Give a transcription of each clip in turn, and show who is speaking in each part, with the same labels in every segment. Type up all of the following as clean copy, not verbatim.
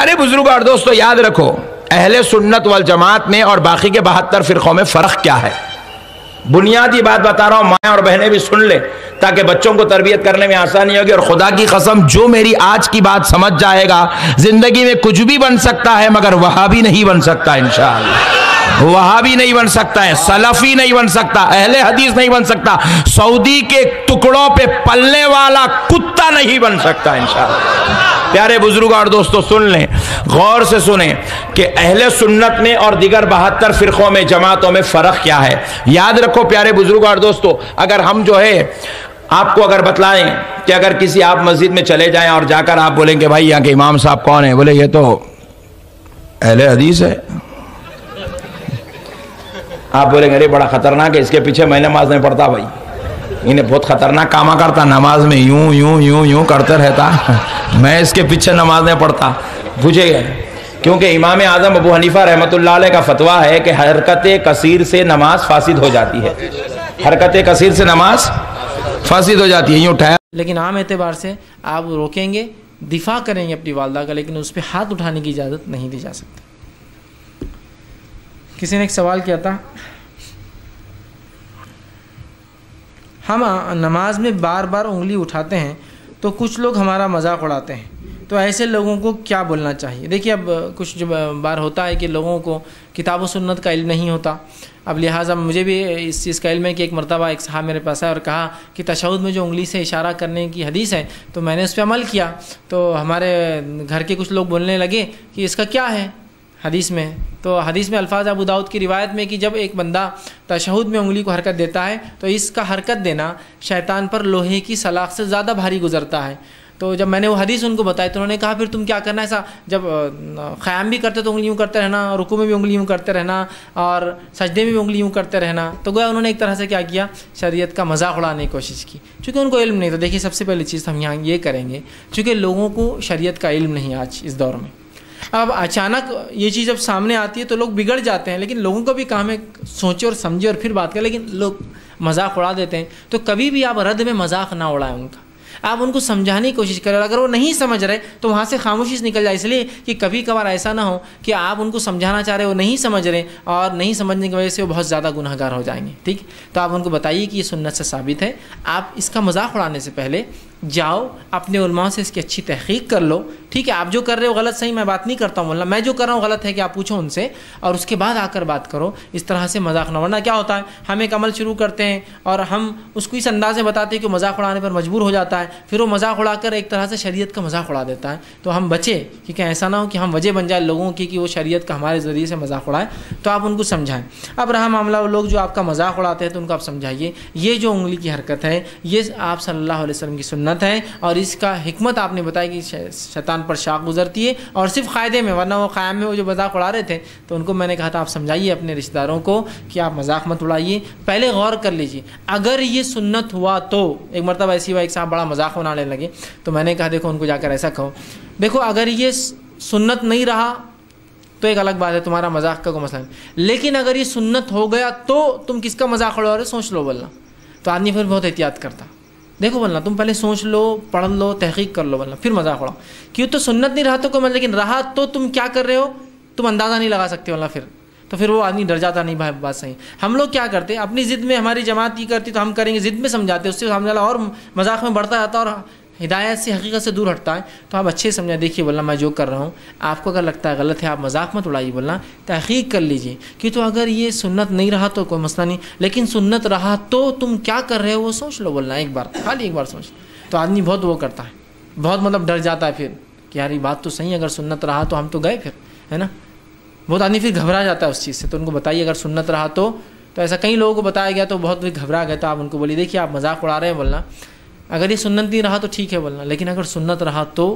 Speaker 1: پیارے بزرگ اور دوستو یاد رکھو، اہل سنت والجماعت میں اور باقی کے 72 فرقوں میں فرق کیا ہے؟ بنیادی بات بتا رہا ہوں، مائیں اور بہنیں بھی سن لیں تاکہ بچوں کو تربیت کرنے میں آسانی ہوگی. اور خدا کی قسم جو میری آج کی بات سمجھ جائے گا زندگی میں کچھ بھی بن سکتا ہے مگر وہابی نہیں بن سکتا. انشاءاللہ وہابی نہیں بن سکتا ہے، سلفی نہیں بن سکتا، اہل حدیث نہیں بن سکتا، سعودی کے ٹکڑوں پہ پلنے والا کتا نہیں بن سکتا انشاءاللہ. پیارے بزرگ اور دوستو سن لیں، غور سے سنیں کہ اہل سنت میں اور دیگر 72 فرقوں میں جماعتوں میں فرق کیا ہے. یاد رکھو پیارے بزرگ اور دوستو، اگر ہم جو ہے آپ کو اگر بتلائیں کہ اگر کسی آپ مسجد میں چلے جائیں اور جا کر آپ بولیں کہ بھائی یہاں کے امام صاحب کون ہیں؟ بولے یہ تو اہل حدیث ہے. آپ بولیں گے ارے بڑا خطرناک ہے، اس کے پیچھے میں نماز نہیں پڑھتا بھائی، انہیں بہت خطرناک کاما کرتا، نماز میں یوں یوں یوں یوں کرتے رہتا، میں اس کے پیچھے نماز نہیں پڑھتا. پوچھے گئے کیونکہ امام اعظم ابو حنیفہ رحمۃ اللہ علیہ کا فتویٰ ہے کہ حرکت کثیر سے نماز فاسد ہو جاتی ہے، حرکت کثیر سے نماز فاسد ہو جاتی ہے. یوں اٹھایا.
Speaker 2: لیکن عام اعتبار سے آپ روکیں گے، دفاع کریں گے اپنی والدہ کا، لیکن اس پہ ہاتھ اٹھانے کی اجازت نہیں دی جا سکتی. کسی نے ایک سوال کیا تھا، ہم نماز میں بار بار انگلی اٹھاتے ہیں تو کچھ لوگ ہمارا مذاق اڑاتے ہیں، تو ایسے لوگوں کو کیا بولنا چاہیے؟ دیکھیے اب کچھ جو بار ہوتا ہے کہ لوگوں کو کتاب و سنت کا علم نہیں ہوتا، اب لہٰذا مجھے بھی اس چیز کا علم ہے کہ ایک مرتبہ ایک صاحب میرے پاس آیا اور کہا کہ تشہد میں جو انگلی سے اشارہ کرنے کی حدیث ہے تو میں نے اس پہ عمل کیا، تو ہمارے گھر کے کچھ لوگ بولنے لگے کہ اس کا کیا ہے حدیث میں. تو حدیث میں الفاظ ابو داؤد کی روایت میں کہ جب ایک بندہ تشہد میں انگلی کو حرکت دیتا ہے تو اس کا حرکت دینا شیطان پر لوہے کی سلاخ سے زیادہ بھاری گزرتا ہے. تو جب میں نے وہ حدیث ان کو بتائی تو انہوں نے کہا پھر تم کیا کرنا ہے ایسا، جب قیام بھی کرتے تو انگلی یوں کرتے رہنا، رکوع میں بھی انگلی یوں کرتے رہنا اور سجدے میں بھی انگلی یوں کرتے رہنا. تو گویا انہوں نے ایک طرح سے کیا کیا، شریعت کا مذاق اڑانے کی کوشش کی، چونکہ ان کو علم نہیں. تو دیکھیے سب سے پہلی چیز ہم یہاں یہ کریں گے، چونکہ لوگوں کو شریعت کا علم نہیں آج اس دور میں. اب اچانک یہ چیز جب سامنے آتی ہے تو لوگ بگڑ جاتے ہیں، لیکن لوگوں کو بھی کام ہے سوچے اور سمجھے اور پھر بات کریں، لیکن لوگ مذاق اڑا دیتے ہیں. تو کبھی بھی آپ رد میں مذاق نہ اڑائیں ان کا، آپ ان کو سمجھانے کی کوشش کریں، اور اگر وہ نہیں سمجھ رہے تو وہاں سے خاموشی سے نکل جائے، اس لیے کہ کبھی کبھار ایسا نہ ہو کہ آپ ان کو سمجھانا چاہ رہے وہ نہیں سمجھ رہے اور نہیں سمجھنے کی وجہ سے وہ بہت زیادہ گناہ گار ہو جائیں گے. ٹھیک، تو آپ ان کو بتائیے کہ یہ سنت سے ثابت ہے. آپ اس کا مذاق اڑانے سے پہلے جاؤ اپنے علماء سے اس کی اچھی تحقیق کر لو. ٹھیک ہے، آپ جو کر رہے ہو غلط، صحیح میں بات نہیں کرتا ہوں، واللہ میں جو کر رہا ہوں غلط ہے کہ آپ پوچھو ان سے اور اس کے بعد آ کر بات کرو. اس طرح سے مذاق نہ، ورنہ کیا ہوتا ہے ہم ایک عمل شروع کرتے ہیں اور ہم اس کو اس انداز میں بتاتے ہیں کہ مذاق اڑانے پر مجبور ہو جاتا ہے، پھر وہ مذاق اڑا کر ایک طرح سے شریعت کا مذاق اڑا دیتا ہے. تو ہم بچے کہ ایسا نہ ہو کہ ہم وجہ بن جائے لوگوں کی کہ وہ شریعت کا ہمارے ذریعے سے مذاق اڑائے. تو آپ ان کو سمجھائیں. اب رہا معاملہ وہ لوگ جو آپ کا مذاق اڑاتے ہیں تو ان کو آپ سمجھائیے یہ جو انگلی کی حرکت ہے یہ آپ صلی اللہ علیہ وسلم کی سنت ہے، اور اس کا حکمت آپ نے بتائی کہ شیطان پر شاخ گزرتی ہے اور صرف قاعدے میں، ورنہ وہ قیام میں وہ جو مذاق اڑا رہے تھے تو ان کو میں نے کہا تھا آپ سمجھائیے اپنے رشتہ داروں کو کہ آپ مذاق مت اڑائیے. پہلے غور کر لیجیے اگر یہ سنت ہوا تو. ایک مرتبہ ایسی ہوا ایک صاحب بڑا مذاق بنانے لگے تو میں نے کہا دیکھو ان کو جا کر ایسا کہو، دیکھو اگر یہ سنت نہیں رہا تو ایک الگ بات ہے، تمہارا مذاق کا کوئی مسئلہ نہیں، لیکن اگر یہ سنت ہو گیا تو تم کس کا مذاق اڑا رہے سوچ لو بولنا. تو آدمی پھر بہت احتیاط کرتا، دیکھو بولنا تم پہلے سوچ لو، پڑھ لو، تحقیق کر لو بولنا، پھر مذاق اڑاؤ. کیوں تو سنت نہیں رہا تو کوئی، لیکن رہا تو تم کیا کر رہے ہو تم اندازہ نہیں لگا سکتے بولنا. پھر وہ آدمی ڈر جاتا، نہیں بھائی بات صحیح. ہم لوگ کیا کرتے اپنی ضد میں، ہماری جماعت کی کرتی تو ہم کریں گے، ضد میں سمجھاتے، اس سے سامنے والا اور مذاق میں بڑھتا جاتا اور ہدایت سے حقیقت سے دور ہٹتا ہے. تو آپ اچھے سمجھا، دیکھیے بولنا میں جو کر رہا ہوں آپ کو اگر لگتا ہے غلط ہے آپ مذاق مت اڑائیے بولنا، تحقیق کر لیجیے کہ تو اگر یہ سنت نہیں رہا تو کوئی مسئلہ نہیں، لیکن سنت رہا تو تم کیا کر رہے ہو وہ سوچ لو بولنا، ایک بار خالی ایک بار سوچ. تو آدمی بہت وہ کرتا ہے، بہت مطلب ڈر جاتا ہے پھر کہ یار یہ بات تو صحیح ہے، اگر سنت رہا تو ہم تو گئے پھر، ہے نا. بہت آدمی پھر گھبرا جاتا ہے اس چیز سے. تو ان کو بتائیے اگر سنت رہا تو ایسا کئی لوگوں کو بتایا گیا تو بہت گھبرا گیا. تو آپ ان کو بولیے دیکھیے آپ مذاق اڑا رہے ہیں بولنا، اگر یہ سنت نہیں رہا تو ٹھیک ہے بولنا، لیکن اگر سنت رہا تو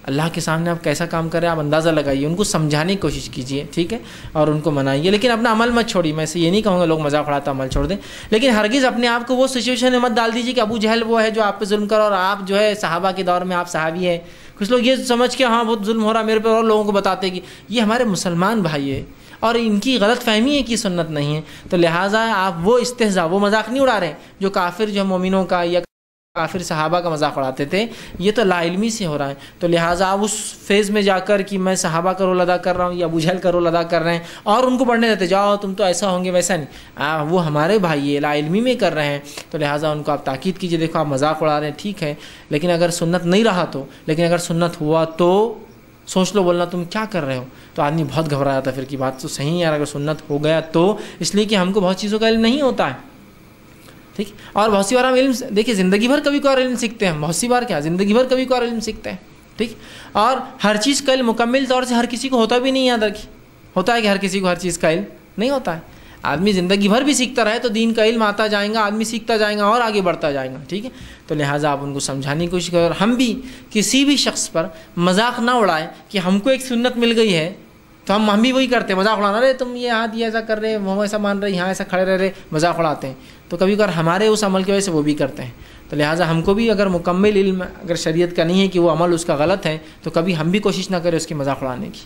Speaker 2: اللہ کے سامنے آپ کیسا کام کریں آپ اندازہ لگائیے، ان کو سمجھانے کی کوشش کیجیے. ٹھیک ہے، اور ان کو منائیے، لیکن اپنا عمل مت چھوڑیے. میں سے یہ نہیں کہوں گا لوگ مذاق اڑاتا عمل چھوڑ دیں، لیکن ہرگز اپنے آپ کو وہ سچویشن میں مت ڈال دیجیے کہ ابو جہل وہ ہے جو آپ پہ ظلم کر، اور آپ جو ہے صحابہ کے دور میں آپ صحابی ہیں. کچھ لوگ یہ سمجھ کے ہاں بہت ظلم ہو رہا میرے پہ، اور لوگوں کو بتاتے کہ یہ ہمارے مسلمان بھائی ہے اور ان کی غلط فہمی ہے کہ سنت نہیں ہے. تو لہٰذا آپ وہ استہزاء وہ مذاق نہیں اڑا رہے ہیں جو کافر جو مومنوں کا یا کافر صحابہ کا مذاق اڑاتے تھے، یہ تو لا علمی سے ہو رہا ہے. تو لہٰذا آپ اس فیز میں جا کر کہ میں صحابہ کا رول ادا کر رہا ہوں یا ابو جہل کا رول ادا کر رہے ہیں اور ان کو پڑھنے دیتے جاؤ تم تو ایسا ہوں گے ویسا نہیں. وہ ہمارے بھائی ہے، لا علمی میں کر رہے ہیں، تو لہٰذا ان کو آپ تاکید کیجئے، دیکھو آپ مذاق اڑا رہے ہیں ٹھیک ہے، لیکن اگر سنت نہیں رہا تو، لیکن اگر سنت ہوا تو سوچ لو، بولنا تم کیا کر رہے ہو. تو آدمی بہت گھبرا جاتا ہے پھر کی بات تو صحیح ہے یار، اگر سنت ہو گیا تو، اس لیے کہ ہم کو بہت چیزوں کا علم نہیں ہوتا ہے. ٹھیک، اور بہت سی بار ہم علم دیکھیے زندگی بھر کبھی کو اور علم سیکھتے ہیں، بہت سی بار کیا زندگی بھر کبھی کو اور علم سیکھتے ہیں. ٹھیک، اور ہر چیز کا علم مکمل طور سے ہر کسی کو ہوتا بھی نہیں. یاد رکھیے، ہوتا ہے کہ ہر کسی کو ہر چیز کا علم نہیں ہوتا ہے. آدمی زندگی بھر بھی سیکھتا رہے تو دین کا علم آتا جائے گا، آدمی سیکھتا جائے گا اور آگے بڑھتا جائے گا. ٹھیک ہے، تو لہٰذا آپ ان کو سمجھانے کی کوشش کریں، اور ہم بھی کسی بھی شخص پر مذاق نہ اڑائیں کہ ہم کو ایک سنت مل گئی ہے تو ہم بھی وہی کرتے ہیں، مذاق اڑانا، رہے تم یہ ہاتھ یہ ایسا کر رہے، وہ ایسا مان رہے، یہاں ایسا کھڑے رہ رہے، مذاق اڑاتے ہیں. تو کبھی کبھار ہمارے اس عمل کی وجہ سے وہ بھی کرتے ہیں. تو لہٰذا ہم کو بھی اگر مکمل علم اگر شریعت کا نہیں ہے کہ وہ عمل اس کا غلط ہے تو کبھی ہم بھی کوشش نہ کریں اس کی مذاق اڑانے کی.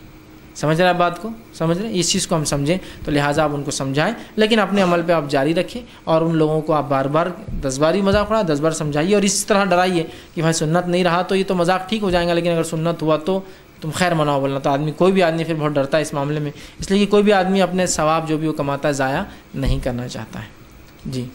Speaker 2: سمجھ رہے ہیں آپ بات کو؟ سمجھ رہے ہیں اس چیز کو ہم سمجھیں. تو لہٰذا آپ ان کو سمجھائیں، لیکن اپنے عمل پہ آپ جاری رکھیں، اور ان لوگوں کو آپ بار بار 10 بار ہی مذاق اڑائیں، 10 بار سمجھائیے، اور اس طرح ڈرائیے کہ بھائی سنت نہیں رہا تو یہ تو مذاق ٹھیک ہو جائے گا، لیکن اگر سنت ہوا تو تم خیر مناؤ بولنا. تو آدمی کوئی بھی آدمی پھر بہت ڈرتا ہے اس معاملے میں، اس لیے کہ کوئی بھی آدمی اپنے ثواب جو بھی وہ کماتا ہے ضائع نہیں کرنا چاہتا ہے. جی.